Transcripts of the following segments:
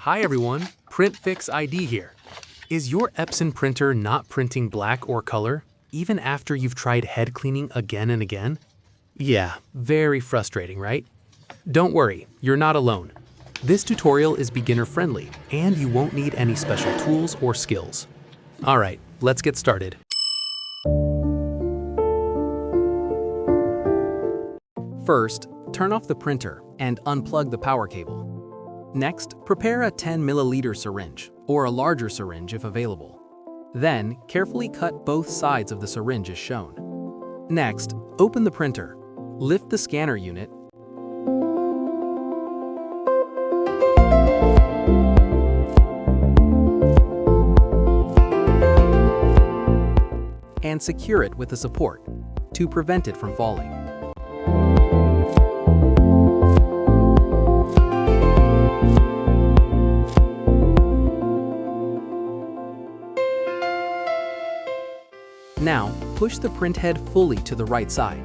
Hi everyone, PrintFix ID here. Is your Epson printer not printing black or color, even after you've tried head cleaning again and again? Yeah, very frustrating, right? Don't worry, you're not alone. This tutorial is beginner-friendly, and you won't need any special tools or skills. Alright, let's get started. First, turn off the printer and unplug the power cable. Next, prepare a 10 milliliter syringe, or a larger syringe if available. Then, carefully cut both sides of the syringe as shown. Next, open the printer. Lift the scanner unit and secure it with a support to prevent it from falling. Now, push the printhead fully to the right side.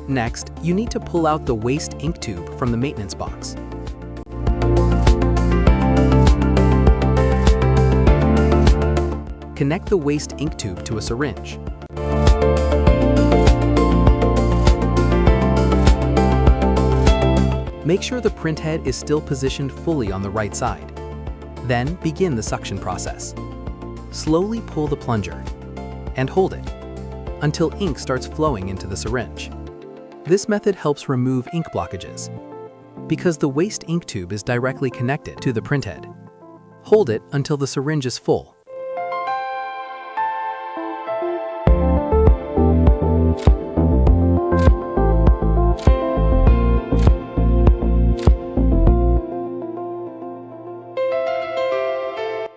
Next, you need to pull out the waste ink tube from the maintenance box. Connect the waste ink tube to a syringe. Make sure the printhead is still positioned fully on the right side. Then begin the suction process. Slowly pull the plunger and hold it until ink starts flowing into the syringe. This method helps remove ink blockages because the waste ink tube is directly connected to the printhead. Hold it until the syringe is full.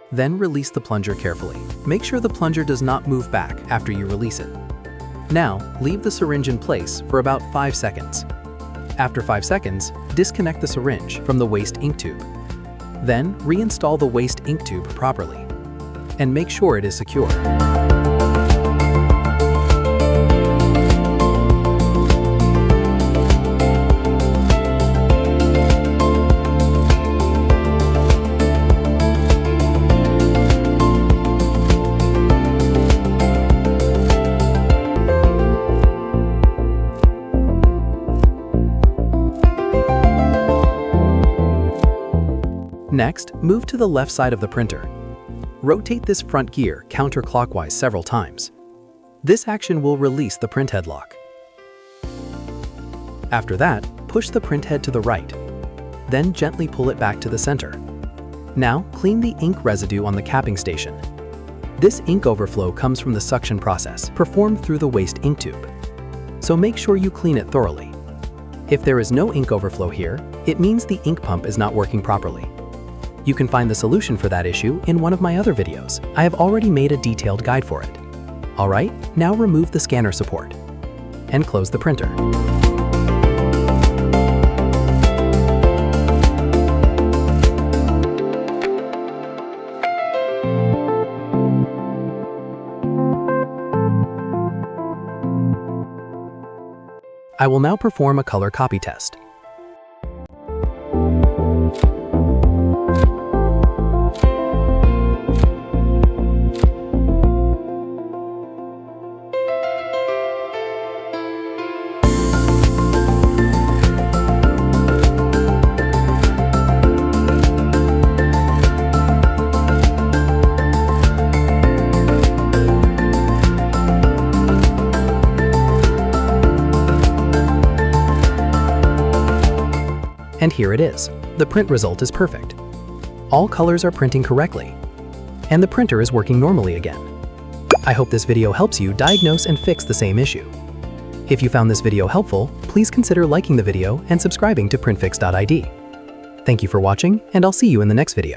Then release the plunger carefully. Make sure the plunger does not move back after you release it. Now, leave the syringe in place for about 5 seconds. After 5 seconds, disconnect the syringe from the waste ink tube. Then, reinstall the waste ink tube properly and make sure it is secure. Next, move to the left side of the printer. Rotate this front gear counterclockwise several times. This action will release the printhead lock. After that, push the printhead to the right. Then gently pull it back to the center. Now, clean the ink residue on the capping station. This ink overflow comes from the suction process performed through the waste ink tube. So make sure you clean it thoroughly. If there is no ink overflow here, it means the ink pump is not working properly. You can find the solution for that issue in one of my other videos. I have already made a detailed guide for it. Alright, now remove the scanner support and close the printer. I will now perform a color copy test. And here it is. The print result is perfect. All colors are printing correctly, and the printer is working normally again. I hope this video helps you diagnose and fix the same issue. If you found this video helpful, please consider liking the video and subscribing to PrintFix.id. Thank you for watching, and I'll see you in the next video.